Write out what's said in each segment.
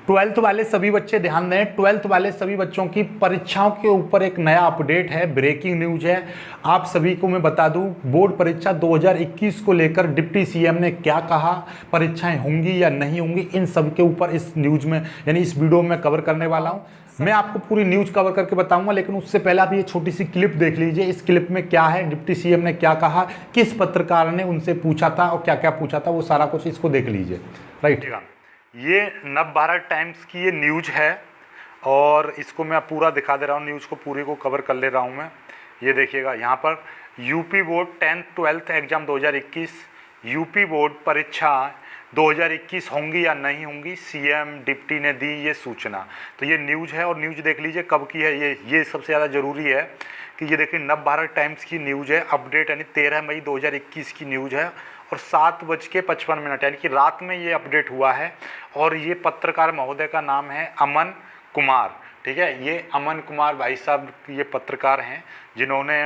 Twelfth वाले सभी बच्चे ध्यान दें, ट्वेल्थ वाले सभी बच्चों की परीक्षाओं के ऊपर एक नया अपडेट है, ब्रेकिंग न्यूज है। आप सभी को मैं बता दूं, बोर्ड परीक्षा 2021 को लेकर डिप्टी सीएम ने क्या कहा, परीक्षाएं होंगी या नहीं होंगी, इन सब के ऊपर इस न्यूज में यानी इस वीडियो में कवर करने वाला हूं। मैं आपको पूरी न्यूज कवर करके बताऊंगा, लेकिन उससे पहले आप ये छोटी सी क्लिप देख लीजिए। इस क्लिप में क्या है, डिप्टी सीएम ने क्या कहा, किस पत्रकार ने उनसे पूछा था और क्या क्या पूछा था, वो सारा कुछ इसको देख लीजिए। राइट, ये नवभारत टाइम्स की ये न्यूज है और इसको मैं पूरा दिखा दे रहा हूँ, न्यूज़ को पूरी को कवर कर ले रहा हूँ मैं। ये देखिएगा यहाँ पर, UP board 10th 12th exam 2021, UP board परीक्षा 2021 होंगी या नहीं होंगी, सीएम डिप्टी ने दी ये सूचना। तो ये न्यूज़ है और न्यूज़ देख लीजिए कब की है, ये सबसे ज़्यादा ज़रूरी है कि ये देखिए नवभारत टाइम्स की न्यूज़ है, अपडेट यानी 13 मई 2021 की न्यूज़ है और 7:55 यानी कि रात में ये अपडेट हुआ है। और ये पत्रकार महोदय का नाम है अमन कुमार, ठीक है। ये अमन कुमार भाई साहब ये पत्रकार हैं जिन्होंने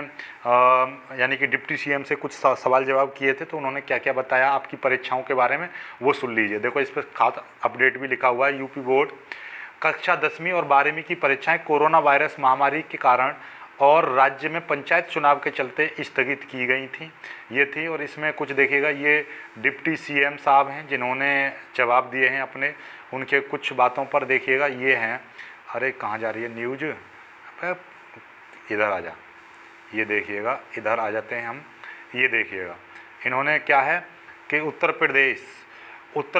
यानी कि डिप्टी सीएम से कुछ सवाल जवाब किए थे, तो उन्होंने क्या क्या बताया आपकी परीक्षाओं के बारे में वो सुन लीजिए। देखो इस पर खास अपडेट भी लिखा हुआ है, यूपी बोर्ड कक्षा 10वीं और 12वीं की परीक्षाएं कोरोना वायरस महामारी के कारण और राज्य में पंचायत चुनाव के चलते स्थगित की गई थी, ये थी। और इसमें कुछ देखिएगा, ये डिप्टी सीएम साहब हैं जिन्होंने जवाब दिए हैं अपने, उनके कुछ बातों पर देखिएगा। ये हैं, अरे कहाँ जा रही है न्यूज, इधर आ जा, ये देखिएगा, इधर आ जाते हैं हम। ये देखिएगा इन्होंने क्या है कि उत्तर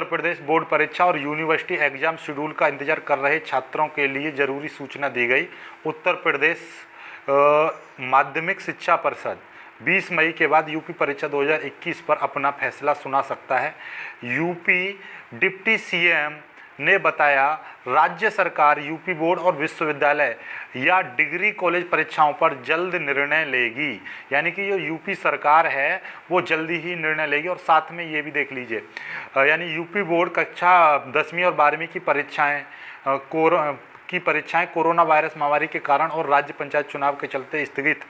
प्रदेश बोर्ड परीक्षा और यूनिवर्सिटी एग्जाम शेड्यूल का इंतजार कर रहे छात्रों के लिए जरूरी सूचना दी गई। उत्तर प्रदेश माध्यमिक शिक्षा परिषद 20 मई के बाद यूपी परीक्षा 2021 पर अपना फैसला सुना सकता है। यूपी डिप्टी सीएम ने बताया राज्य सरकार यूपी बोर्ड और विश्वविद्यालय या डिग्री कॉलेज परीक्षाओं पर जल्द निर्णय लेगी, यानी कि जो यूपी सरकार है वो जल्दी ही निर्णय लेगी। और साथ में ये भी देख लीजिए, यानी यूपी बोर्ड कक्षा 10वीं और 12वीं की परीक्षाएं कोरोना वायरस महामारी के कारण और राज्य पंचायत चुनाव के चलते स्थगित।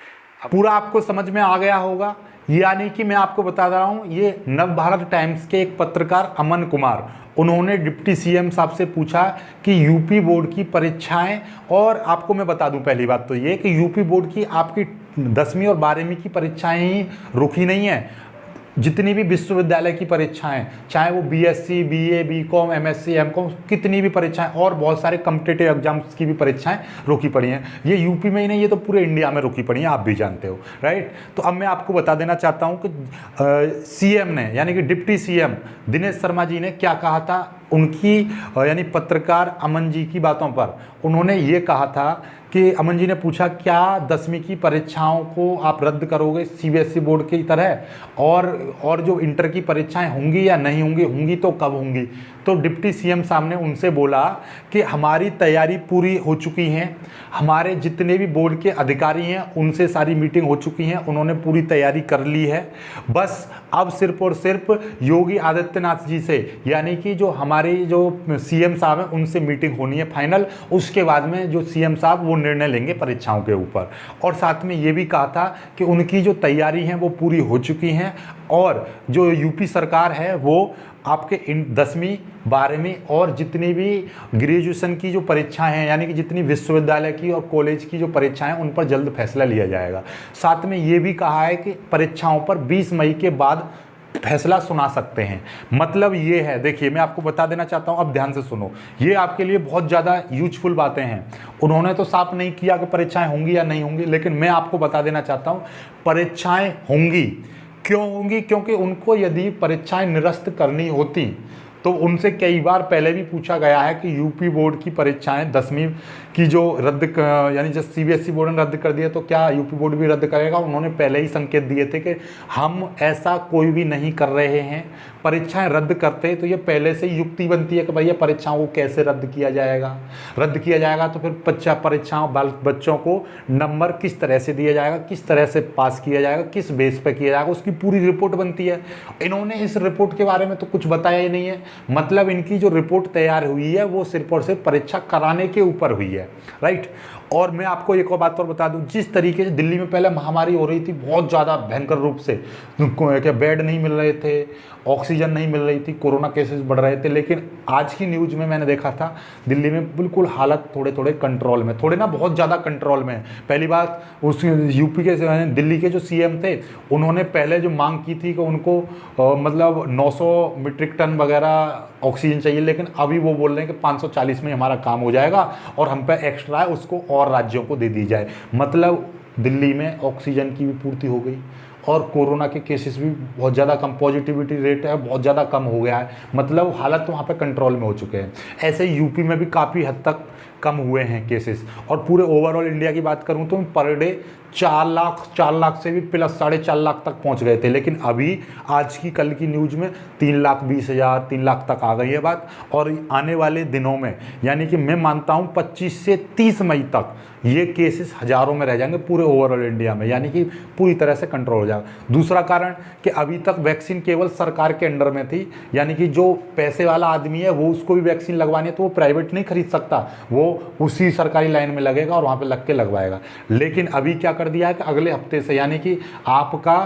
पूरा आपको समझ में आ गया होगा। यानी कि मैं आपको बता रहा हूँ, ये नवभारत टाइम्स के एक पत्रकार अमन कुमार, उन्होंने डिप्टी सीएम साहब से पूछा कि यूपी बोर्ड की परीक्षाएं, और आपको मैं बता दूं पहली बात तो ये कि यूपी बोर्ड की आपकी 10वीं और 12वीं की परीक्षाएं ही रुकी नहीं है, जितनी भी विश्वविद्यालय की परीक्षाएं, चाहे वो BSc, BA, BCom, MSc, MCom, कितनी भी परीक्षाएं और बहुत सारे कॉम्पिटिटिव एग्जाम्स की भी परीक्षाएं रुकी पड़ी हैं। ये यूपी में ही नहीं, ये तो पूरे इंडिया में रुकी पड़ी हैं, आप भी जानते हो, राइट। तो अब मैं आपको बता देना चाहता हूं कि सीएम ने यानी कि डिप्टी सीएम दिनेश शर्मा जी ने क्या कहा था उनकी यानी पत्रकार अमन जी की बातों पर। उन्होंने ये कहा था कि अमन जी ने पूछा क्या 10वीं की परीक्षाओं को आप रद्द करोगे सीबीएसई बोर्ड की तरह, और जो इंटर की परीक्षाएं होंगी या नहीं होंगी, होंगी तो कब होंगी। तो डिप्टी सीएम साहब ने उनसे बोला कि हमारी तैयारी पूरी हो चुकी है, हमारे जितने भी बोर्ड के अधिकारी हैं उनसे सारी मीटिंग हो चुकी हैं, उन्होंने पूरी तैयारी कर ली है। बस अब सिर्फ और सिर्फ योगी आदित्यनाथ जी से यानी कि जो हमारे जो सीएम साहब हैं उनसे मीटिंग होनी है फाइनल, उसके बाद में जो सीएम साहब वो निर्णय लेंगे परीक्षाओं के ऊपर। और साथ में ये भी कहा था कि उनकी जो तैयारी है वो पूरी हो चुकी हैं और जो यूपी सरकार है वो आपके 10वीं 12वीं और जितनी भी ग्रेजुएशन की जो परीक्षाएं हैं यानी कि जितनी विश्वविद्यालय की और कॉलेज की जो परीक्षाएं उन पर जल्द फैसला लिया जाएगा। साथ में ये भी कहा है कि परीक्षाओं पर 20 मई के बाद फैसला सुना सकते हैं। मतलब ये है, देखिए मैं आपको बता देना चाहता हूं, अब ध्यान से सुनो, ये आपके लिए बहुत ज़्यादा यूजफुल बातें हैं। उन्होंने तो साफ नहीं किया कि परीक्षाएं होंगी या नहीं होंगी, लेकिन मैं आपको बता देना चाहता हूं परीक्षाएं होंगी। क्यों होंगी? क्योंकि उनको यदि परीक्षाएं निरस्त करनी होती तो उनसे कई बार पहले भी पूछा गया है कि यूपी बोर्ड की परीक्षाएं 10वीं की जो यानी जब सीबीएसई बोर्ड ने रद्द कर दिया तो क्या यूपी बोर्ड भी रद्द करेगा। उन्होंने पहले ही संकेत दिए थे कि हम ऐसा कोई भी नहीं कर रहे हैं, परीक्षाएं रद्द करते हैं तो ये पहले से ही युक्ति बनती है कि भैया परीक्षाओं को कैसे रद्द किया जाएगा तो फिर परीक्षाओं बच्चों को नंबर किस तरह से दिया जाएगा, किस तरह से पास किया जाएगा, किस बेस पर किया जाएगा, उसकी पूरी रिपोर्ट बनती है। इन्होंने इस रिपोर्ट के बारे में तो कुछ बताया ही नहीं है। मतलब इनकी जो रिपोर्ट तैयार हुई है वो सिर्फ और सिर्फ परीक्षा कराने के ऊपर हुई है, राइट। और मैं आपको एक और बात और बता दूं, जिस तरीके से दिल्ली में पहले महामारी हो रही थी बहुत ज़्यादा भयंकर रूप से, क्या बेड नहीं मिल रहे थे ऑक्सीजन नहीं मिल रही थी, कोरोना केसेस बढ़ रहे थे। लेकिन आज की न्यूज़ में मैंने देखा था दिल्ली में बिल्कुल हालत थोड़े थोड़े कंट्रोल में, थोड़े ना बहुत ज़्यादा कंट्रोल में। पहली बात उस यूपी के दिल्ली के जो सीएम थे उन्होंने पहले जो मांग की थी कि उनको मतलब 900 मीट्रिक टन वगैरह ऑक्सीजन चाहिए, लेकिन अभी वो बोल रहे हैं कि 540 में हमारा काम हो जाएगा और हम पे एक्स्ट्रा है उसको और राज्यों को दे दी जाए। मतलब दिल्ली में ऑक्सीजन की भी पूर्ति हो गई और कोरोना के केसेस भी बहुत ज़्यादा कम, पॉजिटिविटी रेट है बहुत ज़्यादा कम हो गया है। मतलब हालत वहाँ पे कंट्रोल में हो चुके हैं। ऐसे ही यूपी में भी काफ़ी हद तक कम हुए हैं केसेस। और पूरे ओवरऑल इंडिया की बात करूँ तो पर डे 4 लाख से भी प्लस 4.5 लाख तक पहुँच गए थे। लेकिन अभी आज की कल की न्यूज़ में 3,20,000 3 लाख तक आ गई है बात। और आने वाले दिनों में यानी कि मैं मानता हूँ 25 से 30 मई तक ये केसेस हज़ारों में रह जाएंगे पूरे ओवरऑल इंडिया में, यानी कि पूरी तरह से कंट्रोल हो जाएगा। दूसरा कारण कि अभी तक वैक्सीन केवल सरकार के अंडर में थी, यानी कि जो पैसे वाला आदमी है वो उसको भी वैक्सीन लगवानी है तो वो प्राइवेट नहीं खरीद सकता, वो उसी सरकारी लाइन में लगेगा और वहाँ पे लग के लगवाएगा। लेकिन अभी क्या कर दिया है कि अगले हफ्ते से यानी कि आपका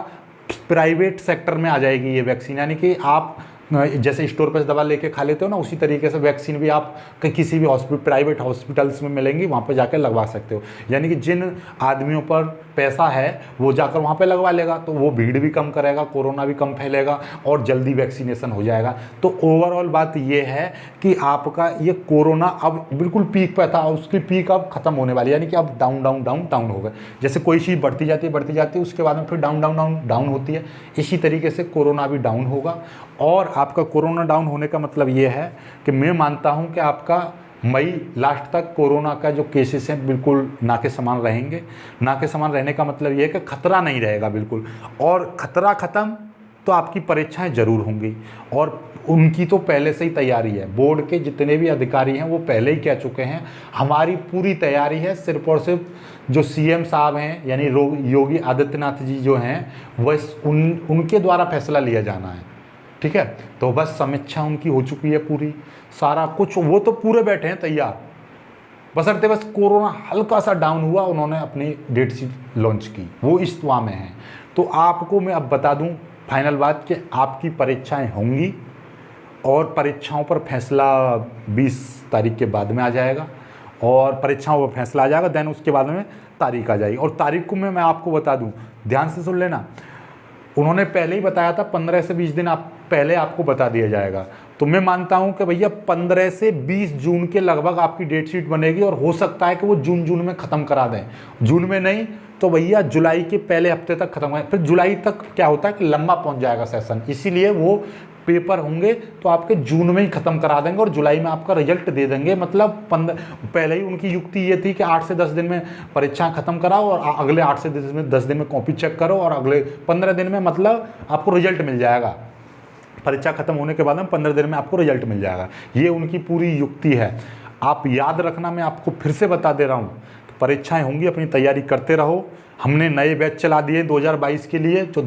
प्राइवेट सेक्टर में आ जाएगी ये वैक्सीन, यानी कि आप जैसे स्टोर पर दवा लेके खा लेते हो ना, उसी तरीके से वैक्सीन भी आप किसी भी प्राइवेट हॉस्पिटल्स में मिलेंगी, वहाँ पे जाकर लगवा सकते हो। यानी कि जिन आदमियों पर पैसा है वो जाकर वहाँ पे लगवा लेगा तो वो भीड़ भी कम करेगा, कोरोना भी कम फैलेगा और जल्दी वैक्सीनेशन हो जाएगा। तो ओवरऑल बात ये है कि आपका ये कोरोना अब बिल्कुल पीक पर था और उसकी पीक अब खत्म होने वाली है, यानी कि अब डाउन डाउन डाउन डाउन होगा। जैसे कोई चीज़ बढ़ती जाती है उसके बाद में फिर डाउन डाउन डाउन डाउन होती है, इसी तरीके से कोरोना भी डाउन होगा। और आपका कोरोना डाउन होने का मतलब ये है कि मैं मानता हूँ कि आपका मई लास्ट तक कोरोना का जो केसेस हैं बिल्कुल ना के समान रहेंगे। ना के समान रहने का मतलब ये है कि खतरा नहीं रहेगा बिल्कुल, और खतरा ख़त्म तो आपकी परीक्षाएं ज़रूर होंगी और उनकी तो पहले से ही तैयारी है। बोर्ड के जितने भी अधिकारी हैं वो पहले ही कह चुके हैं हमारी पूरी तैयारी है, सिर्फ और सिर्फ जो सीएम साहब हैं यानी योगी आदित्यनाथ जी जो हैं बस उनके द्वारा फैसला लिया जाना है, ठीक है। तो बस समीक्षा उनकी हो चुकी है पूरी, सारा कुछ वो तो पूरे बैठे हैं तैयार, बशर्ते बस कोरोना हल्का सा डाउन हुआ उन्होंने अपनी डेट शीट लॉन्च की, वो इस दुआ में है। तो आपको मैं अब बता दूं फाइनल बात कि आपकी परीक्षाएं होंगी और परीक्षाओं पर फैसला 20 तारीख के बाद में आ जाएगा और परीक्षाओं पर फैसला आ जाएगा, देन उसके बाद में तारीख आ जाएगी। और तारीख को मैं आपको बता दूँ, ध्यान से सुन लेना, उन्होंने पहले ही बताया था 15 से 20 दिन आप पहले आपको बता दिया जाएगा। तो मैं मानता हूं कि भैया 15 से 20 जून के लगभग आपकी डेट शीट बनेगी और हो सकता है कि वो जून में ख़त्म करा दें, जून में नहीं तो भैया जुलाई के पहले हफ्ते तक खत्म हो। फिर जुलाई तक क्या होता है कि लंबा पहुंच जाएगा सेशन, इसीलिए वो पेपर होंगे तो आपके जून में ही ख़त्म करा देंगे और जुलाई में आपका रिजल्ट दे देंगे। मतलब पहले ही उनकी युक्ति ये थी कि 8 से 10 दिन में परीक्षा ख़त्म कराओ और अगले 8 से 10 दिन में कॉपी चेक करो और अगले 15 दिन में मतलब आपको रिजल्ट मिल जाएगा। परीक्षा खत्म होने के बाद में 15 दिन में आपको रिजल्ट मिल जाएगा, ये उनकी पूरी युक्ति है। आप याद रखना, मैं आपको फिर से बता दे रहा हूँ, परीक्षाएं होंगी, अपनी तैयारी करते रहो। हमने नए बैच चला दिए 2022 के लिए, तो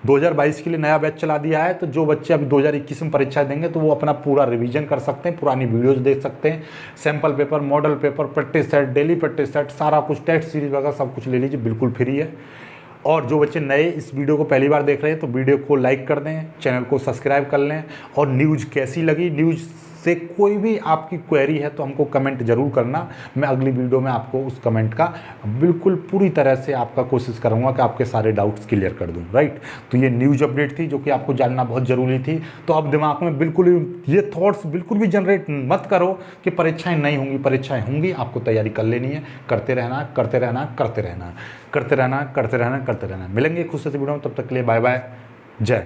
2022 के लिए नया बैच चला दिया है। तो जो बच्चे अभी 2021 में परीक्षा देंगे तो वो अपना पूरा रिवीजन कर सकते हैं, पुरानी वीडियोस देख सकते हैं, sample paper, model paper, practice set, daily practice set, सारा कुछ, टेस्ट सीरीज वगैरह सब कुछ ले लीजिए, बिल्कुल फ्री है। और जो बच्चे नए इस वीडियो को पहली बार देख रहे हैं तो वीडियो को लाइक कर दें, चैनल को सब्सक्राइब कर लें। और न्यूज़ कैसी लगी, न्यूज़ से कोई भी आपकी क्वेरी है तो हमको कमेंट ज़रूर करना, मैं अगली वीडियो में आपको उस कमेंट का बिल्कुल पूरी तरह से आपका कोशिश करूँगा कि आपके सारे डाउट्स क्लियर कर दूँ, राइट। तो ये न्यूज़ अपडेट थी जो कि आपको जानना बहुत ज़रूरी थी। तो अब दिमाग में बिल्कुल ये थॉट्स बिल्कुल भी जनरेट मत करो कि परीक्षाएँ नहीं होंगी, परीक्षाएँ होंगी, आपको तैयारी कर लेनी है, करते रहना करते रहना करते रहना करते रहना करते रहना करते रहना। मिलेंगे खुश से वीडियो में, तब तक के लिए बाय बाय, जय।